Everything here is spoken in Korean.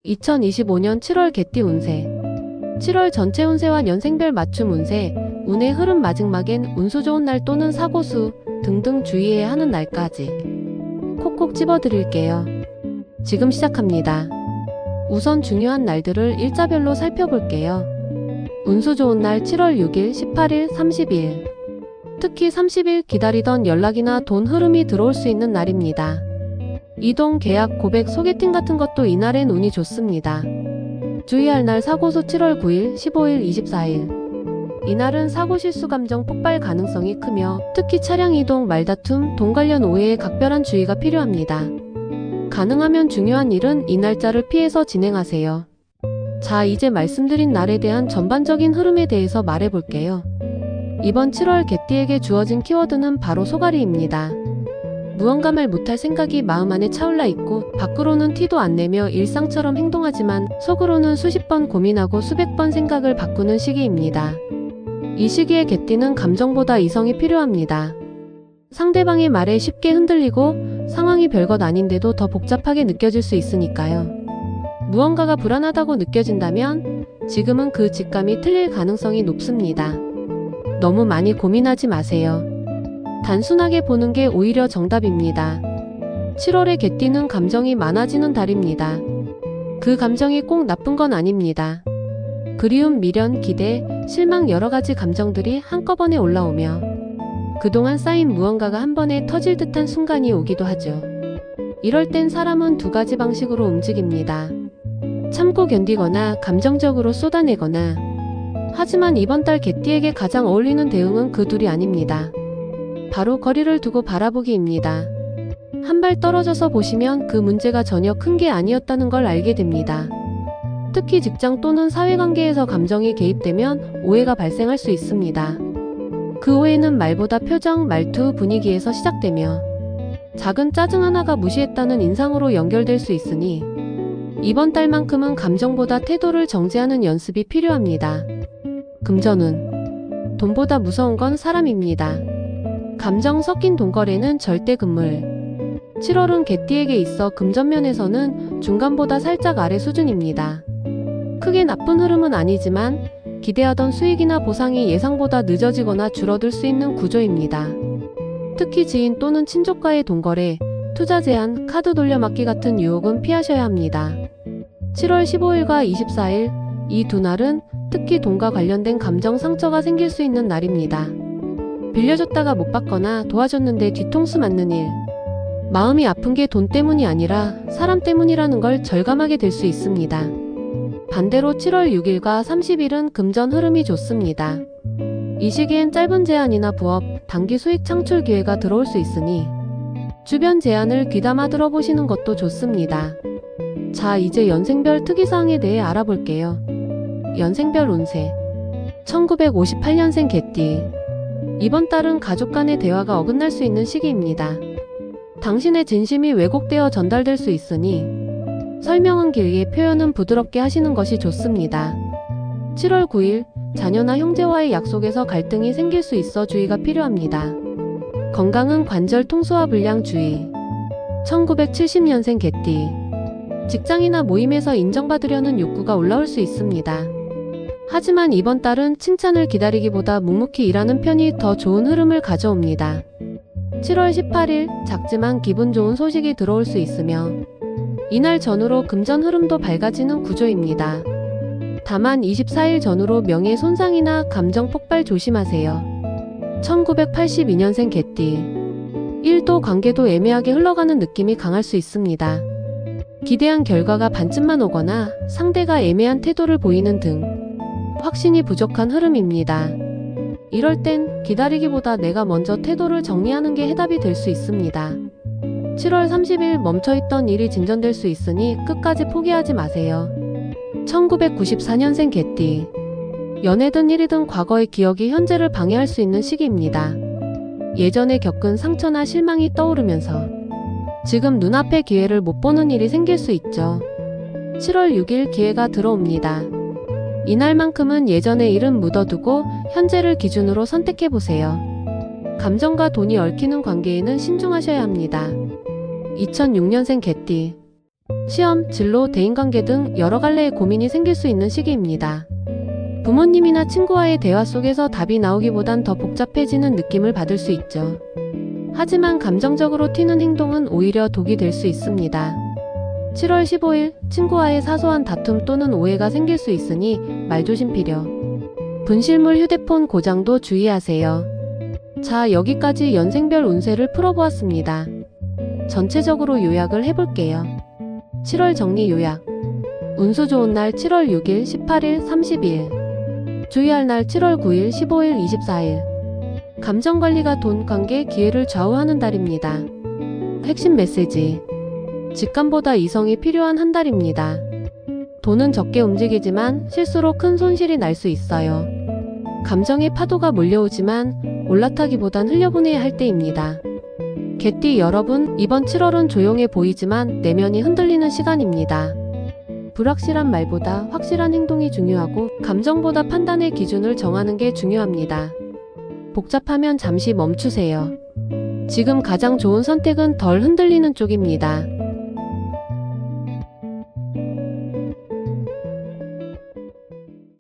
2025년 7월 개띠 운세. 7월 전체 운세와 년생별 맞춤 운세, 운의 흐름 마지막엔 운수 좋은 날 또는 사고수 등등 주의해야 하는 날까지 콕콕 집어드릴게요. 지금 시작합니다. 우선 중요한 날들을 일자별로 살펴볼게요. 운수 좋은 날 7월 6일, 18일, 30일. 특히 30일 기다리던 연락이나 돈 흐름이 들어올 수 있는 날입니다. 이동, 계약, 고백, 소개팅 같은 것도 이날엔 운이 좋습니다. 주의할 날 사고수 7월 9일, 15일, 24일. 이날은 사고 실수 감정 폭발 가능성이 크며 특히 차량 이동, 말다툼, 돈 관련 오해에 각별한 주의가 필요합니다. 가능하면 중요한 일은 이 날짜를 피해서 진행하세요. 자, 이제 말씀드린 날에 대한 전반적인 흐름에 대해서 말해볼게요. 이번 7월 개띠에게 주어진 키워드는 바로 소갈이입니다. 무언가 말 못할 생각이 마음 안에 차올라 있고 밖으로는 티도 안 내며 일상처럼 행동하지만 속으로는 수십 번 고민하고 수백 번 생각을 바꾸는 시기입니다. 이 시기에 개띠는 감정보다 이성이 필요합니다. 상대방의 말에 쉽게 흔들리고 상황이 별것 아닌데도 더 복잡하게 느껴질 수 있으니까요. 무언가가 불안하다고 느껴진다면 지금은 그 직감이 틀릴 가능성이 높습니다. 너무 많이 고민하지 마세요. 단순하게 보는 게 오히려 정답입니다. 7월에 개띠는 감정이 많아지는 달입니다. 그 감정이 꼭 나쁜 건 아닙니다. 그리움, 미련, 기대, 실망 여러 가지 감정들이 한꺼번에 올라오며 그동안 쌓인 무언가가 한 번에 터질 듯한 순간이 오기도 하죠. 이럴 땐 사람은 두 가지 방식으로 움직입니다. 참고 견디거나 감정적으로 쏟아내거나. 하지만 이번 달 개띠에게 가장 어울리는 대응은 그 둘이 아닙니다. 바로 거리를 두고 바라보기입니다. 한 발 떨어져서 보시면 그 문제가 전혀 큰 게 아니었다는 걸 알게 됩니다. 특히 직장 또는 사회관계에서 감정이 개입되면 오해가 발생할 수 있습니다. 그 오해는 말보다 표정, 말투, 분위기에서 시작되며 작은 짜증 하나가 무시했다는 인상으로 연결될 수 있으니 이번 달만큼은 감정보다 태도를 정제하는 연습이 필요합니다. 금전운. 돈보다 무서운 건 사람입니다. 감정 섞인 돈거래는 절대 금물. 7월은 개띠에게 있어 금전면에서는 중간보다 살짝 아래 수준입니다. 크게 나쁜 흐름은 아니지만 기대하던 수익이나 보상이 예상보다 늦어지거나 줄어들 수 있는 구조입니다. 특히 지인 또는 친족과의 돈거래, 투자 제한, 카드 돌려막기 같은 유혹은 피하셔야 합니다. 7월 15일과 24일, 이 두 날은 특히 돈과 관련된 감정 상처가 생길 수 있는 날입니다. 빌려줬다가 못 받거나 도와줬는데 뒤통수 맞는 일. 마음이 아픈 게 돈 때문이 아니라 사람 때문이라는 걸 절감하게 될 수 있습니다. 반대로 7월 6일과 30일은 금전 흐름이 좋습니다. 이 시기엔 짧은 제안이나 부업, 단기 수익 창출 기회가 들어올 수 있으니 주변 제안을 귀담아 들어보시는 것도 좋습니다. 자, 이제 연생별 특이사항에 대해 알아볼게요. 연생별 운세. 1958년생 개띠. 이번 달은 가족 간의 대화가 어긋날 수 있는 시기입니다. 당신의 진심이 왜곡되어 전달될 수 있으니 설명은 길게 표현은 부드럽게 하시는 것이 좋습니다. 7월 9일, 자녀나 형제와의 약속에서 갈등이 생길 수 있어 주의가 필요합니다. 건강은 관절 통소화 불량 주의. 1970년생 개띠. 직장이나 모임에서 인정받으려는 욕구가 올라올 수 있습니다. 하지만 이번 달은 칭찬을 기다리기보다 묵묵히 일하는 편이 더 좋은 흐름을 가져옵니다. 7월 18일, 작지만 기분 좋은 소식이 들어올 수 있으며 이날 전후로 금전 흐름도 밝아지는 구조입니다. 다만 24일 전후로 명예 손상이나 감정 폭발 조심하세요. 1982년생 개띠. 일도 관계도 애매하게 흘러가는 느낌이 강할 수 있습니다. 기대한 결과가 반쯤만 오거나 상대가 애매한 태도를 보이는 등 확신이 부족한 흐름입니다. 이럴 땐 기다리기보다 내가 먼저 태도를 정리하는 게 해답이 될 수 있습니다. 7월 30일 멈춰있던 일이 진전될 수 있으니 끝까지 포기하지 마세요. 1994년생 개띠. 연애든 일이든 과거의 기억이 현재를 방해할 수 있는 시기입니다. 예전에 겪은 상처나 실망이 떠오르면서 지금 눈앞의 기회를 못 보는 일이 생길 수 있죠. 7월 6일 기회가 들어옵니다. 이날만큼은 예전의 일은 묻어두고 현재를 기준으로 선택해보세요. 감정과 돈이 얽히는 관계에는 신중하셔야 합니다. 2006년생 개띠. 시험, 진로, 대인관계 등 여러 갈래의 고민이 생길 수 있는 시기입니다. 부모님이나 친구와의 대화 속에서 답이 나오기보단 더 복잡해지는 느낌을 받을 수 있죠. 하지만 감정적으로 튀는 행동은 오히려 독이 될 수 있습니다. 7월 15일, 친구와의 사소한 다툼 또는 오해가 생길 수 있으니 말조심 필요. 분실물 휴대폰 고장도 주의하세요. 자, 여기까지 연생별 운세를 풀어보았습니다. 전체적으로 요약을 해볼게요. 7월 정리 요약. 운수 좋은 날 7월 6일, 18일, 30일. 주의할 날 7월 9일, 15일, 24일. 감정관리가 돈, 관계, 기회를 좌우하는 달입니다. 핵심 메시지. 직감보다 이성이 필요한 한 달입니다. 돈은 적게 움직이지만 실수로 큰 손실이 날 수 있어요. 감정의 파도가 몰려오지만 올라타기보단 흘려보내야 할 때입니다. 개띠 여러분, 이번 7월은 조용해 보이지만 내면이 흔들리는 시간입니다. 불확실한 말보다 확실한 행동이 중요하고 감정보다 판단의 기준을 정하는 게 중요합니다. 복잡하면 잠시 멈추세요. 지금 가장 좋은 선택은 덜 흔들리는 쪽입니다.